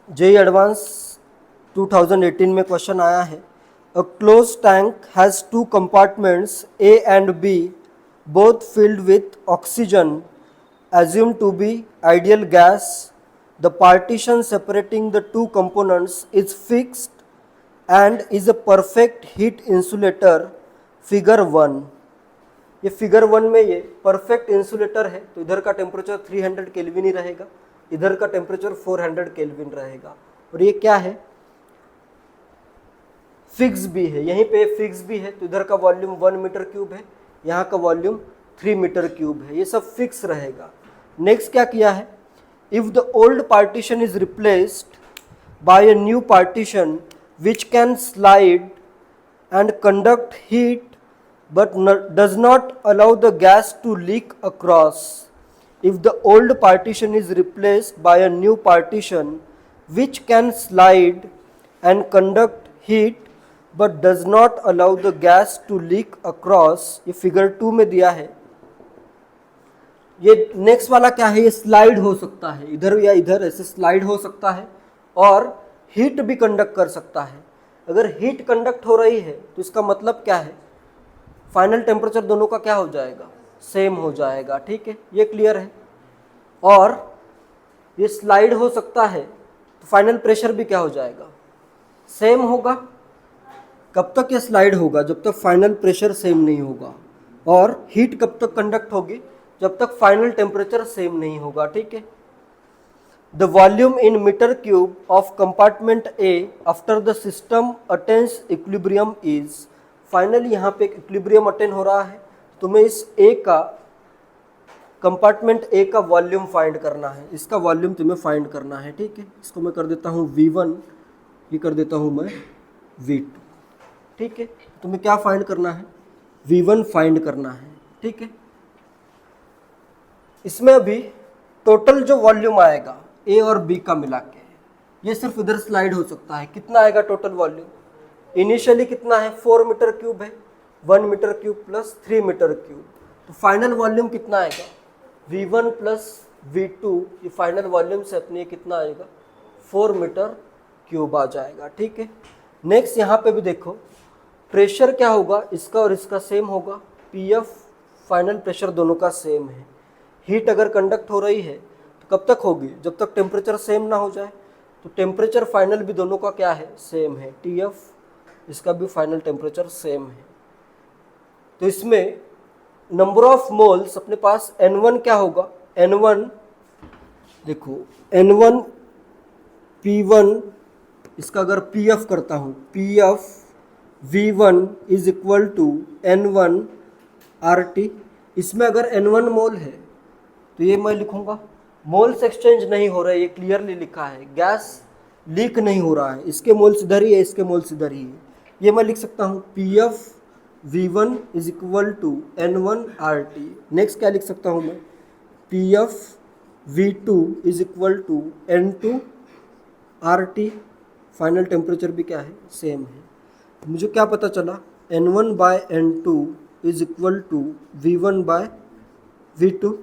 JEE advance 2018 में question आया है, a close tank has two compartments A and B both filled with oxygen assumed to be ideal gas. The partition separating the two components is fixed and is a perfect heat insulator. Figure 1, ये figure 1 में ये perfect insulator है, तो इधर का temperature 300 kelvin ही रहेगा, इधर का टेम्परेचर 400 केल्विन रहेगा। और ये क्या है, फिक्स भी है, यहीं पे फिक्स भी है, तो इधर का वॉल्यूम 1 मीटर क्यूब है, यहाँ का वॉल्यूम 3 मीटर क्यूब है, ये सब फिक्स रहेगा। नेक्स्ट क्या किया है, if the old partition is replaced by a new partition which can slide and conduct heat but does not allow the gas to leak across. If the old partition is replaced by a new partition which can slide and conduct heat but does not allow the gas to leak across, ये figure 2 में दिया है। ये next वाला क्या है, ये slide हो सकता है, इधर या इधर ऐसे स्लाइड हो सकता है और हीट भी कंडक्ट कर सकता है। अगर हीट कंडक्ट हो रही है तो इसका मतलब क्या है, फाइनल टेम्परेचर दोनों का क्या हो जाएगा, सेम हो जाएगा। ठीक है, ये क्लियर है। और ये स्लाइड हो सकता है तो फाइनल प्रेशर भी क्या हो जाएगा, सेम होगा। कब तक ये स्लाइड होगा, जब तक फाइनल प्रेशर सेम नहीं होगा। और हीट कब तक कंडक्ट होगी, जब तक फाइनल टेम्परेचर सेम नहीं होगा। ठीक है, the volume in meter cube of compartment A after the system attains equilibrium is, finally यहाँ पे इक्विलिब्रियम अटेन हो रहा है, तुम्हें इस A का, कंपार्टमेंट A का वॉल्यूम फाइंड करना है, इसका वॉल्यूम तुम्हें फाइंड करना है। ठीक है, इसको मैं कर देता हूँ V1, ये कर देता हूँ मैं V2। ठीक है, तुम्हें क्या फाइंड करना है, V1 फाइंड करना है। ठीक है, इसमें अभी टोटल जो वॉल्यूम आएगा ए और बी का मिला के, ये सिर्फ इधर स्लाइड हो सकता है। कितना आएगा टोटल वॉल्यूम, इनिशियली कितना है, 4 मीटर क्यूब है, 1 metre cube plus 3 metre cube, तो फाइनल वॉल्यूम कितना आएगा, V1 प्लस V2, ये फाइनल वॉल्यूम से अपने कितना आएगा, 4 मीटर क्यूब आ जाएगा। ठीक है, नेक्स्ट यहाँ पे भी देखो, प्रेशर क्या होगा, इसका और इसका सेम होगा, PF फाइनल प्रेशर दोनों का सेम है। हीट अगर कंडक्ट हो रही है कब तक होगी, जब तक टेम्परेचर सेम ना हो जाए, तो टेम्परेचर फाइनल भी दोनों का क्या है, सेम है, TF, इसका भी फाइनल टेम्परेचर सेम है। तो इसमें नंबर ऑफ मोल्स अपने पास N1 क्या होगा, N1 देखो, N1 P1, इसका अगर PF करता हूँ, PF V1 is equal to N1 RT। इसमें अगर N1 मोल है तो ये मैं लिखूंगा, मोल्स एक्सचेंज नहीं हो रहे, ये क्लियरली लिखा है, गैस लीक नहीं हो रहा है, इसके मोल्स इधर ही है, इसके मोल्स इधर ही है। ये मैं लिख सकता हूँ PF V1 is equal to N1 RT। Next क्या लिख सकता हूँ मैं, PF V2 is equal to N2 RT। Final temperature भी क्या है, सेम है। मुझे क्या पता चला, N1 by N2 is equal to V1 by V2।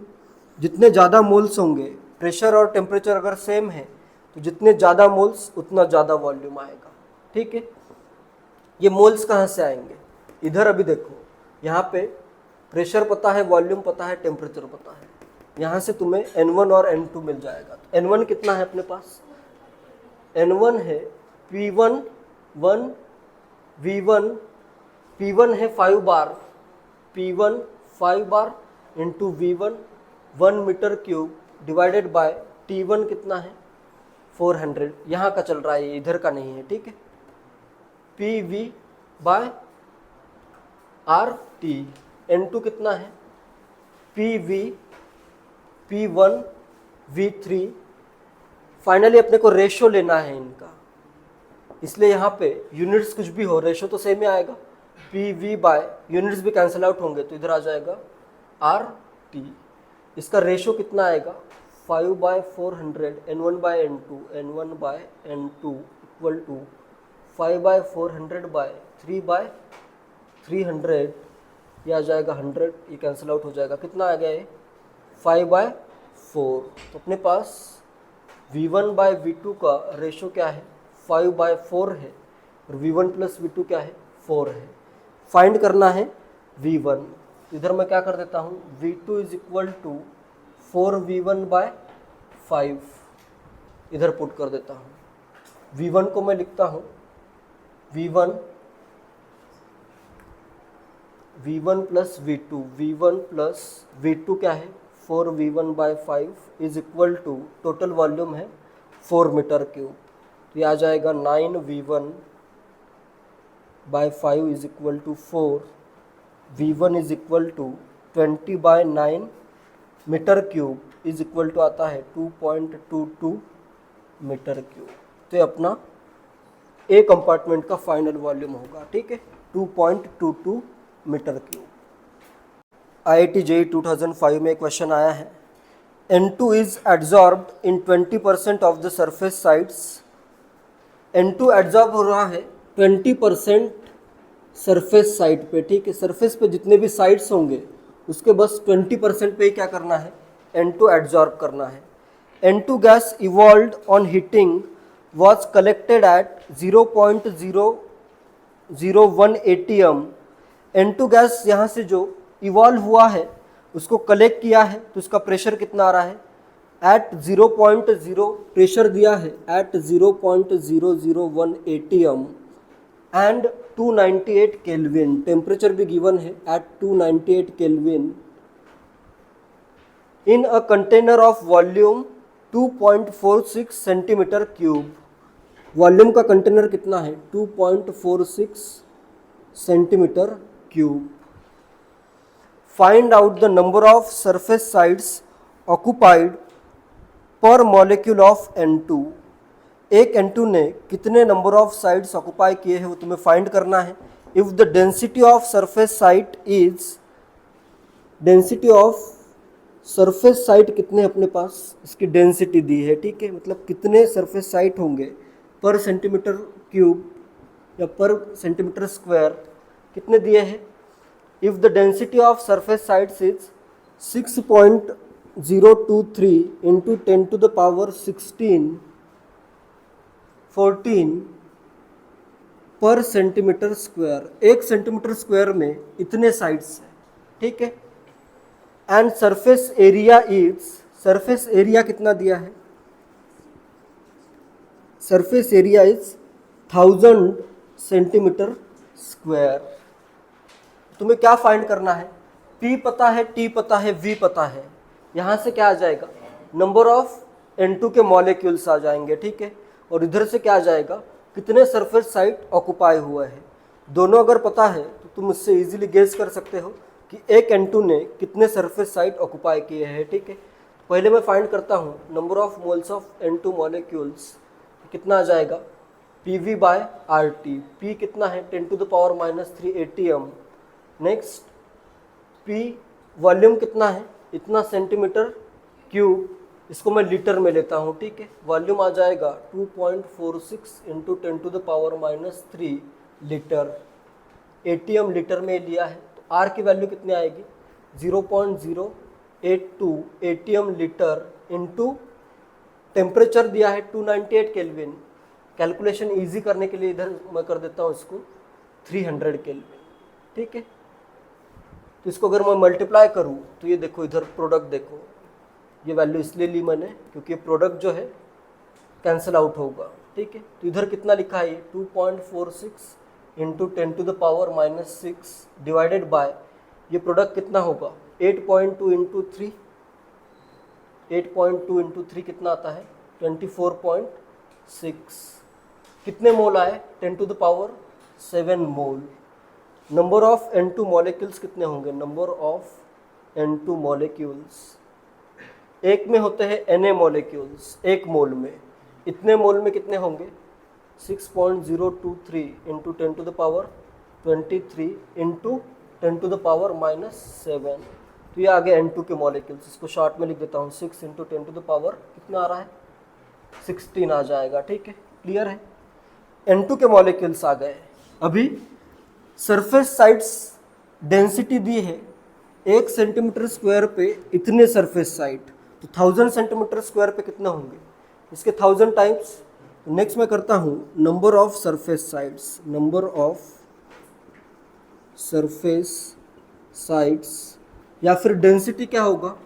जितने ज़्यादा मोल्स होंगे, प्रेशर और टेम्परेचर अगर सेम है, तो जितने ज़्यादा मोल्स उतना ज़्यादा वॉल्यूम आएगा। ठीक है, ये मोल्स कहाँ से आएंगे, इधर अभी देखो, यहाँ पे प्रेशर पता है, वॉल्यूम पता है, टेम्परेचर पता है, यहाँ से तुम्हें N1 और N2 मिल जाएगा। तो N1 कितना है अपने पास, N1 है P1 1 V1, P1 है 5 bar, P1 5 bar into V1 1 metre क्यूब डिवाइडेड बाय T1 कितना है 400, यहाँ का चल रहा है, इधर का नहीं है। ठीक है, PV बाय RT। N2 कितना है, PV P1 V3। फाइनली अपने को रेशो लेना है इनका, इसलिए यहाँ पे यूनिट्स कुछ भी हो, रेशो तो सेम ही आएगा, PV बाय, यूनिट्स भी कैंसिल आउट होंगे तो इधर आ जाएगा RT। इसका रेशो कितना आएगा, 5/400, N1 by N2, N1 by N2 equal to 5/400 by 3/300, ये आ जाएगा 100, ये कैंसिल आउट हो जाएगा, कितना आ गया ये 5/4। तो अपने पास V1/V2 का रेशो क्या है, 5/4 है, और V1 + V2 क्या है, 4 है। फाइंड करना है V1। इधर मैं क्या कर देता हूँ, V2 = 4V1/5 इधर पुट कर देता हूँ। V1 को मैं लिखता हूँ V1 + V2 क्या है, 4V1/5 = टोटल वॉल्यूम है 4 मीटर क्यूब। तो ये आ जाएगा 9V1/5 = 4। V1 = 20/9 मीटर क्यूब = आता है 2.22 मीटर क्यूब। तो ये अपना ए कंपार्टमेंट का फाइनल वॉल्यूम होगा, ठीक है, 2.22 मीटर क्यूब। IIT JEE 2005 में क्वेश्चन आया है, N2 is adsorbed in 20% of the surface sides. N2 adsorb हो रहा है 20% सरफेस साइड पे, ठीक है, सरफेस पे जितने भी साइड्स होंगे उसके बस 20% पे ही क्या करना है, N2 एड्जॉर्ब करना है। N2 gas evolved on heating was collected at 0.001 ATM। N2 gas यहाँ से जो इवॉल्व हुआ है उसको कलेक्ट किया है, तो उसका प्रेशर कितना आ रहा है, एट 0.0 प्रेशर दिया है at 0.001 ATM and 298 kelvin, temperature भी गिवन है at 298 kelvin in a container of volume 2.46 centimetre cube. Volume का कंटेनर कितना है, 2.46 centimetre cube. Find out the number of surface sides occupied per molecule of N2। एक N2 ने कितने number of sides occupy किए हैं वो तुम्हें फाइंड करना है। If the density of surface site is, density of surface site कितने अपने पास, इसकी डेंसिटी दी है, ठीक है, मतलब कितने सरफेस साइट होंगे पर सेंटीमीटर क्यूब या पर सेंटीमीटर स्क्वायर, कितने दिए हैं। If the density of surface sites is 6.023 into 10⁻16 14 पर सेंटीमीटर स्क्वायर, एक सेंटीमीटर स्क्वायर में इतने साइड्स हैं, ठीक है। And surface area is, surface area कितना दिया है, surface area is 1000 centimetre square. तुम्हें क्या फाइंड करना है, P पता है, T पता है, V पता है, यहाँ से क्या आ जाएगा, नंबर ऑफ N2 के मॉलिक्यूल्स आ जाएंगे, ठीक है, और इधर से क्या आ जाएगा, कितने सरफेस साइट ऑक्युपाई हुए हैं। दोनों अगर पता है तो तुम उससे इजीली गेस कर सकते हो कि एक N2 ने कितने सरफेस साइट ऑक्युपाई किए हैं, ठीक है। पहले मैं फाइंड करता हूँ number of moles of N2 molecules, कितना आ जाएगा, PV/RT। P कितना है, 10⁻³ ATM। नेक्स्ट P वॉल्यूम कितना है, इतना सेंटीमीटर क्यूब, इसको मैं लीटर में लेता हूँ, ठीक है, वॉल्यूम आ जाएगा 2.46 इंटू 10⁻³ लीटर। ATM लीटर में लिया है तो R की वैल्यू कितनी आएगी, 0.082 ATM लीटर इंटू टेम्परेचर दिया है 298 केल्विन। कैलकुलेशन इजी करने के लिए इधर मैं कर देता हूँ इसको 300 केल्विन, ठीक है। तो इसको अगर मैं मल्टीप्लाई करूँ तो ये देखो, इधर प्रोडक्ट देखो, ये वैल्यू इसलिए ली मैंने क्योंकि ये प्रोडक्ट जो है कैंसिल आउट होगा, ठीक है। तो इधर कितना लिखा है, 2.46 इंटू 10⁻⁻6 डिवाइडेड बाय, ये प्रोडक्ट कितना होगा, 8.2 इंटू 3, 8.2 इंटू 3 कितना आता है, 24.6। कितने मोल आए, 10⁻7 मोल। नंबर ऑफ N2 मॉलिक्यूल्स कितने होंगे, नंबर ऑफ N2 मॉलिक्यूल्स, एक में होते हैं Na मॉलिक्यूल्स, एक मोल में, इतने मोल में कितने होंगे, 6.023 इंटू 10⁻23 इंटू 10⁻⁻7। तो ये आ गए N2 के मॉलिक्यूल्स, इसको शॉर्ट में लिख देता हूँ, 6 इंटू 10 कितना आ रहा है, 16 आ जाएगा, ठीक है, क्लियर है। N2 के मॉलिक्यूल्स आ गए। अभी सरफेस साइट्स डेंसिटी दी है 1 सेंटीमीटर स्क्वायर पे इतने सरफेस साइट, तो 1000 सेंटीमीटर स्क्वायर पे कितने होंगे, इसके 1000 टाइम्स। नेक्स्ट मैं करता हूँ number of surface sides, number of surface sides, या फिर डेंसिटी क्या होगा,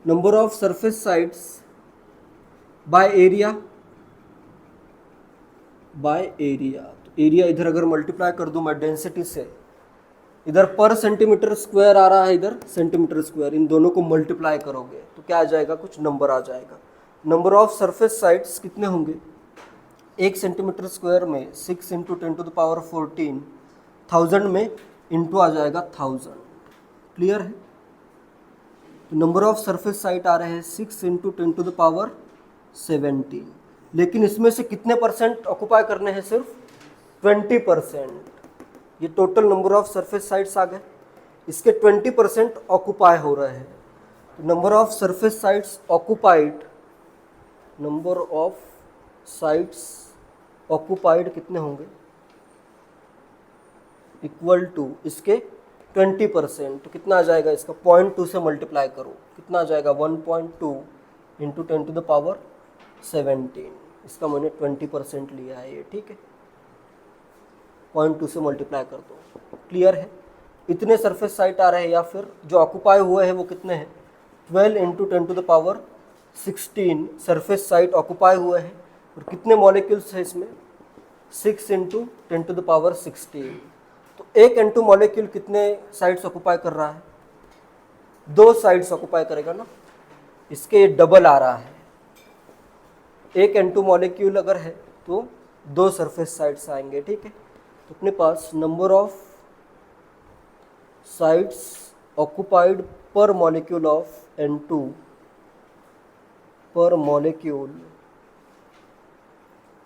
number of surface sides by area, by area. तो एरिया इधर अगर मल्टीप्लाई कर दूं मैं डेंसिटी से, इधर पर सेंटीमीटर स्क्वायर आ रहा है, इधर सेंटीमीटर स्क्वायर, इन दोनों को मल्टीप्लाई करोगे तो क्या आ जाएगा, कुछ नंबर आ जाएगा। नंबर ऑफ सरफेस साइड्स कितने होंगे, 1 सेंटीमीटर स्क्वायर में 6 इंटू 10⁻14, 1000 में इंटू आ जाएगा 1000। क्लियर है। तो नंबर ऑफ सरफेस साइड आ रहे हैं 6 इंटू 10⁻17, लेकिन इसमें से कितने परसेंट ऑक्युपाई करने हैं, सिर्फ 20%। ये total number of surface sites आ गए, इसके 20% ऑक्युपाई हो रहे हैं। तो number of surface sides occupied, number of sites occupied कितने होंगे, इक्वल टू इसके 20%। तो कितना आ जाएगा, इसका 0.2 से मल्टीप्लाई करो, कितना आ जाएगा 1.2 इंटू 10⁻17। इसका मैंने 20% लिया है ये, ठीक है, 0.2 से मल्टीप्लाई कर दो। क्लियर है। इतने सरफेस साइट आ रहे हैं, या फिर जो ऑक्युपाई हुए हैं वो कितने हैं, 12 इंटू 10⁻16 सरफेस साइट ऑक्युपाई हुए हैं। और कितने मॉलिक्यूल्स हैं इसमें, 6 इंटू 10⁻16। तो एक N2 मॉलिक्यूल कितने साइड्स ऑक्युपाई कर रहा है, 2 साइड्स ऑक्युपाई करेगा ना, इसके ये डबल आ रहा है। एक N2 मॉलिक्यूल अगर है तो 2 सरफेस साइड्स आएंगे, ठीक है। तो अपने पास number of sites occupied per molecule of N2 पर मॉलिक्यूल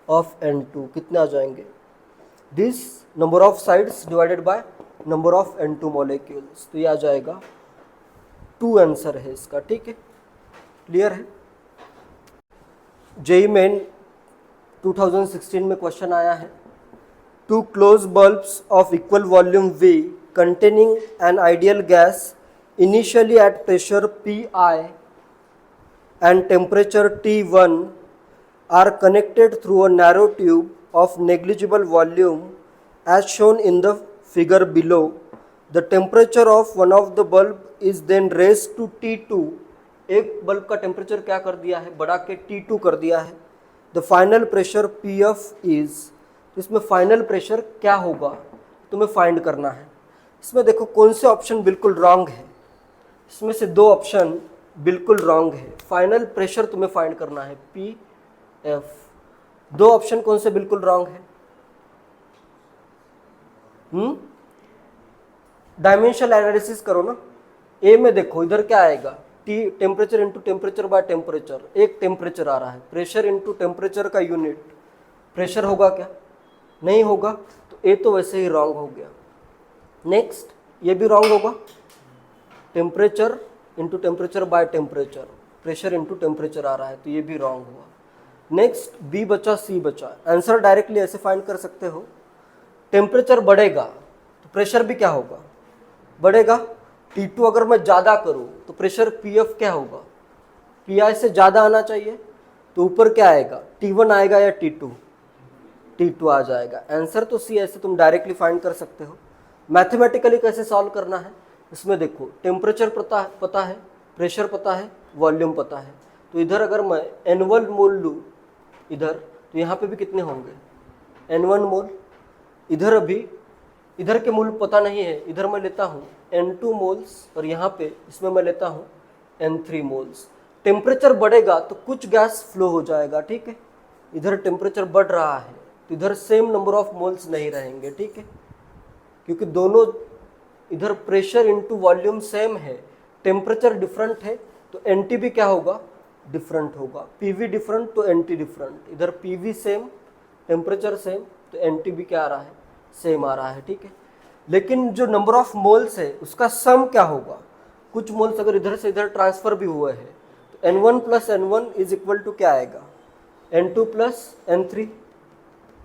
ऑफ N2 कितने आ जाएंगे, this number of sides divided by number of N2 molecules. तो ये आ जाएगा 2 आंसर है इसका, ठीक है। क्लियर है। जेईई मेन 2016 में क्वेश्चन आया है, 2 close bulbs of equal volume V containing an ideal gas initially at pressure Pi and temperature T1 are connected through a narrow tube of negligible volume as shown in the figure below. The temperature of one of the bulb is then raised to T2. एक bulb का temperature क्या कर दिया है, बढ़ा के T2 कर दिया है। The final pressure Pf is, इसमें फाइनल प्रेशर क्या होगा तुम्हें फाइंड करना है। इसमें देखो कौन से ऑप्शन बिल्कुल रॉन्ग है, इसमें से 2 ऑप्शन बिल्कुल रॉन्ग है। फाइनल प्रेशर तुम्हें फाइंड करना है Pf, 2 ऑप्शन कौन से बिल्कुल रॉन्ग है, डायमेंशनल एनालिसिस करो ना। ए में देखो इधर क्या आएगा, T temperature into temperature by temperature, एक टेम्परेचर आ रहा है, प्रेशर इंटू टेम्परेचर का यूनिट प्रेशर होगा क्या, नहीं होगा। तो ए तो वैसे ही रॉन्ग हो गया। नेक्स्ट ये भी रॉन्ग होगा, temperature into temperature by temperature, pressure into temperature आ रहा है, तो ये भी रॉन्ग हुआ। नेक्स्ट बी बचा, सी बचा। आंसर डायरेक्टली ऐसे फाइंड कर सकते हो, टेम्परेचर बढ़ेगा तो प्रेशर भी क्या होगा, बढ़ेगा। T2 अगर मैं ज़्यादा करूँ तो प्रेशर Pf क्या होगा, Pi से ज़्यादा आना चाहिए, तो ऊपर क्या आएगा, T1 आएगा या T2, T2 आ जाएगा। आंसर तो सी, ऐसे तुम डायरेक्टली फाइंड कर सकते हो। मैथमेटिकली कैसे सॉल्व करना है, इसमें देखो टेम्परेचर पता है, प्रेशर पता है, वॉल्यूम पता है। तो इधर अगर मैं N1 मोल लूँ इधर, तो यहाँ पे भी कितने होंगे, N1 मोल। इधर अभी इधर के मोल पता नहीं है, इधर मैं लेता हूँ N2 मोल्स, और यहाँ पे इसमें मैं लेता हूँ N3 मोल्स। टेम्परेचर बढ़ेगा तो कुछ गैस फ्लो हो जाएगा, ठीक है। इधर टेम्परेचर बढ़ रहा है तो इधर सेम नंबर ऑफ मोल्स नहीं रहेंगे, ठीक है, क्योंकि दोनों इधर प्रेशर इंटू वॉल्यूम सेम है, टेम्परेचर डिफरेंट है, तो एनटी भी क्या होगा, डिफरेंट होगा। पीवी डिफरेंट तो एनटी डिफरेंट, इधर पीवी सेम, टेम्परेचर सेम, तो एनटी भी क्या आ रहा है, सेम आ रहा है, ठीक है। लेकिन जो नंबर ऑफ मोल्स है उसका सम क्या होगा, कुछ मोल्स अगर इधर से इधर ट्रांसफर भी हुए हैं तो N1 plus N1 is equal to क्या आएगा, N2 प्लस N3।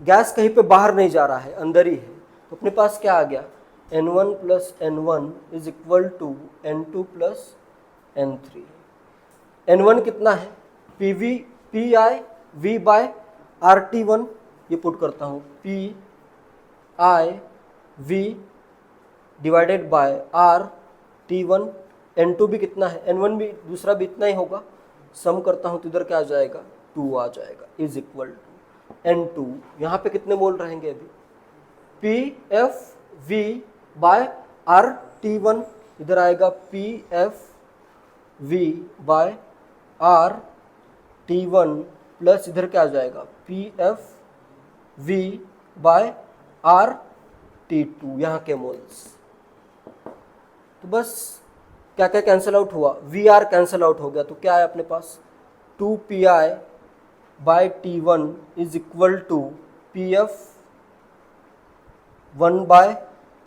गैस कहीं पे बाहर नहीं जा रहा है, अंदर ही है, तो अपने पास क्या आ गया, N1 plus N1 is equal to N2 plus N3। N1 कितना है, PV PI V by R T one, ये पुट करता हूँ P I V divided by R T one, N2 भी कितना है, N1 भी दूसरा भी इतना ही होगा, सम करता हूँ तो इधर क्या आ जाएगा 2 आ जाएगा, इज इक्वल टू N2, यहाँ पे कितने मोल रहेंगे अभी P F V by R T one, इधर आएगा P F V by R T one plus इधर क्या आ जाएगा P F V by R T two, यहाँ के मोल्स। तो बस क्या क्या कैंसिल आउट हुआ, वी आर कैंसिल आउट हो गया, तो क्या है अपने पास 2 P I by T one is equal to P F 1 by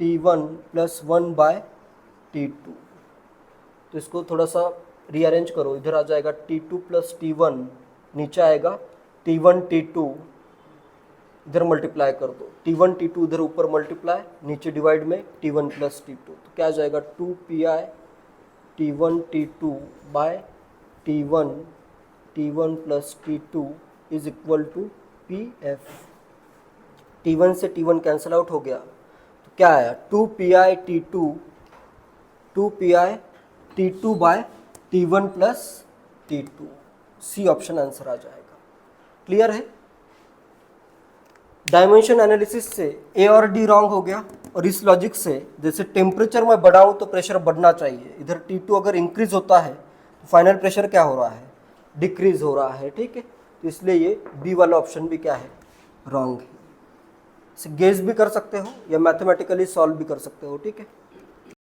T one plus 1 by T two. तो इसको थोड़ा सा रीअरेंज करो, इधर आ जाएगा T2 प्लस T1, नीचे आएगा T1 T2, इधर मल्टीप्लाई कर दो, T1 T2 इधर ऊपर मल्टीप्लाई, नीचे डिवाइड में T1 प्लस T2, तो क्या आ जाएगा 2 PI T1 T2 by T1 plus T2 is equal to PF। T1 से T1 कैंसिल आउट हो गया, तो क्या आया 2 PI T2 by T1 plus T2, C option answer आ जाएगा। क्लियर है? डायमेंशन एनालिसिस से ए और डी रॉन्ग हो गया, और इस लॉजिक से जैसे टेम्परेचर में बढ़ाऊं तो प्रेशर बढ़ना चाहिए, इधर T2 अगर इंक्रीज होता है तो फाइनल प्रेशर क्या हो रहा है, डिक्रीज हो रहा है, ठीक है। तो इसलिए ये बी वाला ऑप्शन भी क्या है, रॉन्ग है। इसे गेस भी कर सकते हो या मैथमेटिकली सॉल्व भी कर सकते हो, ठीक है।